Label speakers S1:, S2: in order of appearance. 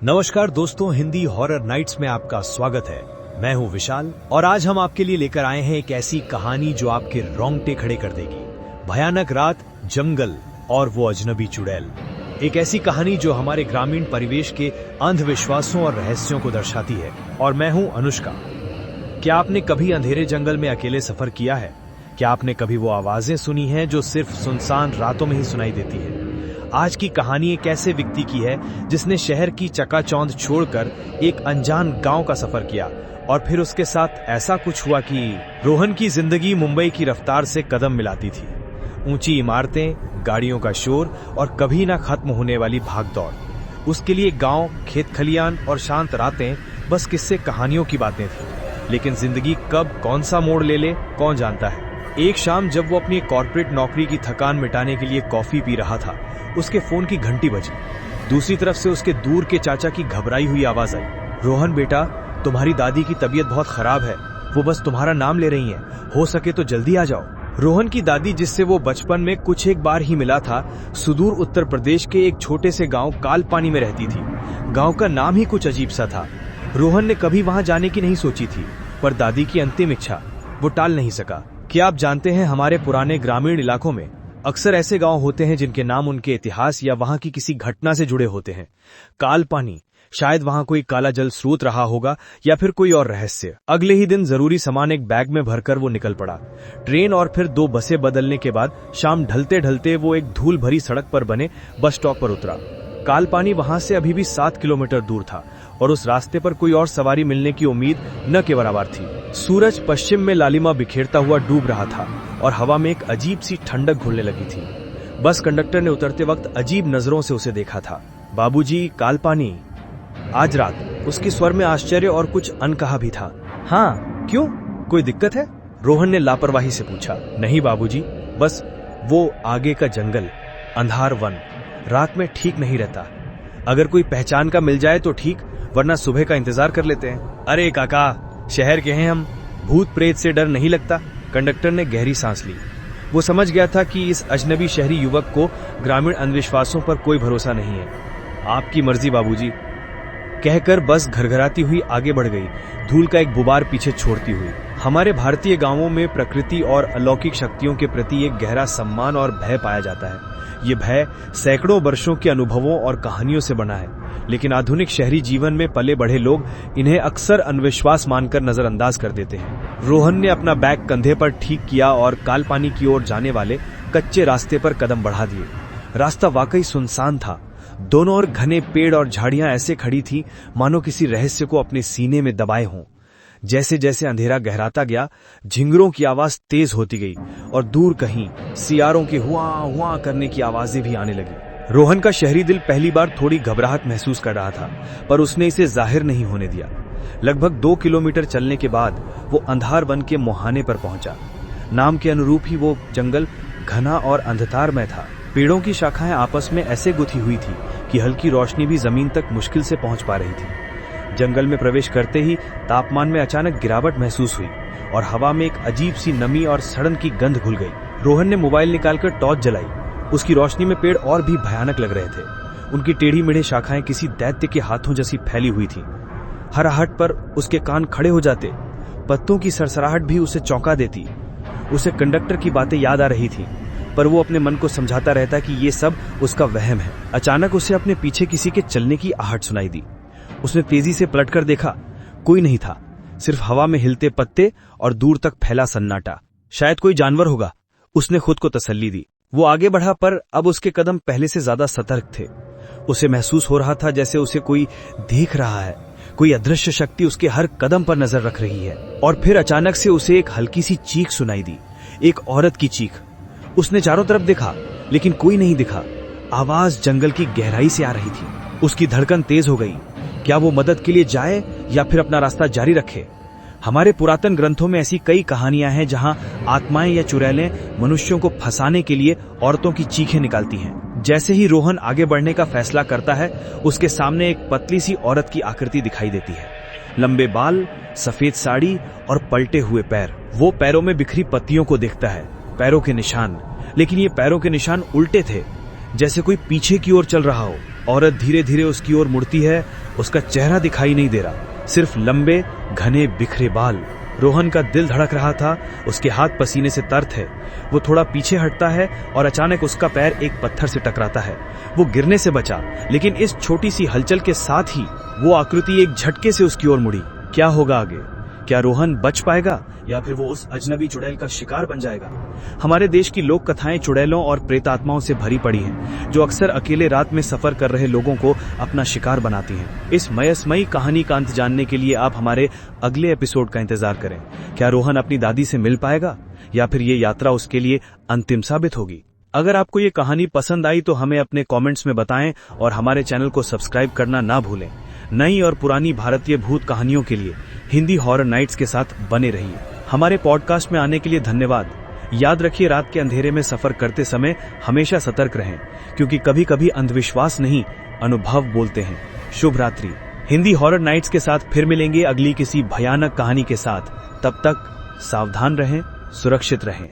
S1: नमस्कार दोस्तों, Hindi horror nights में आपका स्वागत है। मैं हूं विशाल और आज हम आपके लिए लेकर आए हैं एक ऐसी कहानी जो आपके रोंगटे खड़े कर देगी। भयानक रात, जंगल और वो अजनबी चुड़ैल। एक ऐसी कहानी जो हमारे ग्रामीण परिवेश के अंधविश्वासों और रहस्यों को दर्शाती है। और मैं हूं अनुष्का। क्या आपने कभी अंधेरे जंगल में अकेले सफर किया है? क्या आपने कभी वो आवाजें सुनी हैं जो सिर्फ सुनसान रातों में ही सुनाई देती है? आज की कहानी एक ऐसे व्यक्ति की है जिसने शहर की चकाचौंध छोड़कर एक अनजान गांव का सफर किया और फिर उसके साथ ऐसा कुछ हुआ कि रोहन की जिंदगी मुंबई की रफ्तार से कदम मिलाती थी। ऊंची इमारतें, गाड़ियों का शोर और कभी ना खत्म होने वाली भागदौड़। उसके लिए गांव, खेत खलियान और शांत रातें बस किस्से कहानियों की बातें थी। लेकिन जिंदगी कब कौन सा मोड़ ले ले कौन जानता है। एक शाम जब वो अपनी कॉर्पोरेट नौकरी की थकान मिटाने के लिए कॉफी पी रहा था, उसके फोन की घंटी बजी। दूसरी तरफ से उसके दूर के चाचा की घबराई हुई आवाज आई, रोहन बेटा, तुम्हारी दादी की तबीयत बहुत खराब है, वो बस तुम्हारा नाम ले रही हैं, हो सके तो जल्दी आ जाओ। रोहन की दादी, जिससे वो बचपन में कुछ एक बार ही मिला था, सुदूर उत्तर प्रदेश के एक छोटे से गांव कालपानी में रहती थी। गांव का नाम ही कुछ अजीब सा था। रोहन ने कभी वहां जाने की नहीं सोची थी, पर दादी की अंतिम इच्छा वो टाल नहीं सका। क्या आप जानते हैं, हमारे पुराने ग्रामीण इलाकों में अक्सर ऐसे गांव होते हैं जिनके नाम उनके इतिहास या वहां की किसी घटना से जुड़े होते हैं। कालपानी, शायद वहां कोई काला जल स्रोत रहा होगा या फिर कोई और रहस्य। अगले ही दिन जरूरी सामान एक बैग में भरकर वो निकल पड़ा। ट्रेन और फिर 2 बसें बदलने के बाद शाम ढलते ढलते वो एक धूल भरी सड़क पर बने बस स्टॉप पर उतरा। कालपानी वहां से अभी भी 7 किलोमीटर दूर था और उस रास्ते पर कोई और सवारी मिलने की उम्मीद न के बराबर थी। सूरज पश्चिम में लालिमा बिखेरता हुआ डूब रहा था और हवा में एक अजीब सी ठंडक घुलने लगी थी। बस कंडक्टर ने उतरते वक्त अजीब नजरों से उसे देखा था। बाबूजी, कालपानी, आज रात। उसके स्वर में आश्चर्य और कुछ अनकहा भी था। हाँ, क्यों, कोई दिक्कत है? रोहन ने लापरवाही से पूछा। नहीं बाबूजी, बस वो आगे का जंगल, अंधार वन, रात में ठीक नहीं रहता। अगर कोई पहचान का मिल जाए तो ठीक, वरना सुबह का इंतजार कर लेते हैं। अरे काका, शहर के हैं हम, भूत प्रेत से डर नहीं लगता। कंडक्टर ने गहरी सांस ली। वो समझ गया था कि इस अजनबी शहरी युवक को ग्रामीण अंधविश्वासों पर कोई भरोसा नहीं है। आपकी मर्जी बाबूजी, कहकर बस घरघराती हुई आगे बढ़ गई, धूल का एक गुबार पीछे छोड़ती हुई। हमारे भारतीय गांवों में प्रकृति और अलौकिक शक्तियों के प्रति एक गहरा सम्मान और भय पाया जाता है। ये भय सैकड़ों वर्षों के अनुभवों और कहानियों से बना है, लेकिन आधुनिक शहरी जीवन में पले बढ़े लोग इन्हें अक्सर अंधविश्वास मानकर नजरअंदाज कर देते हैं। रोहन ने अपना बैग कंधे पर ठीक किया और कालपानी की ओर जाने वाले कच्चे रास्ते पर कदम बढ़ा दिए। रास्ता वाकई सुनसान था। दोनों ओर घने पेड़ और झाड़ियां ऐसे खड़ी थी मानो किसी रहस्य को अपने सीने में दबाए हों। जैसे जैसे अंधेरा गहराता गया, झिंगुरों की आवाज तेज होती गई और दूर कहीं सियारों के हुआ हुआ करने की आवाजें भी आने लगी। रोहन का शहरी दिल पहली बार थोड़ी घबराहट महसूस कर रहा था, पर उसने इसे जाहिर नहीं होने दिया। लगभग 2 किलोमीटर चलने के बाद वो अंधार वन के मुहाने पर पहुंचा। नाम के अनुरूप ही वो जंगल घना और अंधकारमय था। पेड़ों की शाखाएं आपस में ऐसे गुथी हुई थी कि हल्की रोशनी भी जमीन तक मुश्किल से पहुंच पा रही थी। जंगल में प्रवेश करते ही तापमान में अचानक गिरावट महसूस हुई और हवा में एक अजीब सी नमी और सड़न की गंध घुल गई। रोहन ने मोबाइल निकालकर टॉर्च जलाई। उसकी रोशनी में पेड़ और भी भयानक लग रहे थे। उनकी टेढ़ी मेढ़ी शाखाएं किसी दैत्य के हाथों जैसी फैली हुई थीं। हर आहट पर उसके कान खड़े हो जाते। पत्तों की सरसराहट भी उसे चौंका देती। उसे कंडक्टर की बातें याद आ रही थी, पर वो अपने मन को समझाता रहता कि ये सब उसका वहम है। अचानक उसे अपने पीछे किसी के चलने की आहट सुनाई दी। उसने तेजी से पलटकर देखा। कोई नहीं था, सिर्फ हवा में हिलते पत्ते और दूर तक फैला सन्नाटा। शायद कोई जानवर होगा, उसने खुद को तसल्ली दी। वो आगे बढ़ा, पर अब उसके कदम पहले से ज्यादा सतर्क थे। उसे महसूस हो रहा था जैसे उसे कोई देख रहा है, कोई अदृश्य शक्ति उसके हर कदम पर नजर रख रही है। और फिर अचानक से उसे एक हल्की सी चीख सुनाई दी, एक औरत की चीख। उसने चारों तरफ देखा, लेकिन कोई नहीं दिखा। आवाज जंगल की गहराई से आ रही थी। उसकी धड़कन तेज हो गई। क्या वो मदद के लिए जाए या फिर अपना रास्ता जारी रखे? हमारे पुरातन ग्रंथों में ऐसी कई कहानियां हैं जहां आत्माएं या चुड़ैलें मनुष्यों को फंसाने के लिए औरतों की चीखें निकालती हैं। जैसे ही रोहन आगे बढ़ने का फैसला करता है, उसके सामने एक पतली सी औरत की आकृति दिखाई देती है। लंबे बाल, सफेद साड़ी और पलटे हुए पैर। वो पैरों में बिखरी पत्तियों को देखता है, पैरों के निशान, लेकिन ये पैरों के निशान उल्टे थे, जैसे कोई पीछे की ओर चल रहा हो। औरत धीरे धीरे उसकी ओर मुड़ती है। उसका चेहरा दिखाई नहीं दे रहा, सिर्फ लंबे घने बिखरे बाल। रोहन का दिल धड़क रहा था, उसके हाथ पसीने से तर थे। वो थोड़ा पीछे हटता है और अचानक उसका पैर एक पत्थर से टकराता है। वो गिरने से बचा, लेकिन इस छोटी सी हलचल के साथ ही वो आकृति एक झटके से उसकी ओर मुड़ी। क्या होगा आगे? क्या रोहन बच पाएगा या फिर वो उस अजनबी चुड़ैल का शिकार बन जाएगा? हमारे देश की लोक कथाएं चुड़ैलों और प्रेतात्माओं से भरी पड़ी हैं, जो अक्सर अकेले रात में सफर कर रहे लोगों को अपना शिकार बनाती हैं। इस मयस्मयी कहानी का अंत जानने के लिए आप हमारे अगले एपिसोड का इंतजार करें। क्या रोहन अपनी दादी से मिल पाएगा या फिर ये यात्रा उसके लिए अंतिम साबित होगी? अगर आपको ये कहानी पसंद आई तो हमें अपने कमेंट्स में बताएं और हमारे चैनल को सब्सक्राइब करना ना भूलें। नई और पुरानी भारतीय भूत कहानियों के लिए हिंदी हॉरर नाइट्स के साथ बने रहिए। हमारे पॉडकास्ट में आने के लिए धन्यवाद। याद रखिए, रात के अंधेरे में सफर करते समय हमेशा सतर्क रहें, क्योंकि कभी कभी अंधविश्वास नहीं, अनुभव बोलते हैं। शुभ रात्रि। हिंदी हॉरर नाइट्स के साथ फिर मिलेंगे अगली किसी भयानक कहानी के साथ। तब तक सावधान रहें, सुरक्षित रहें।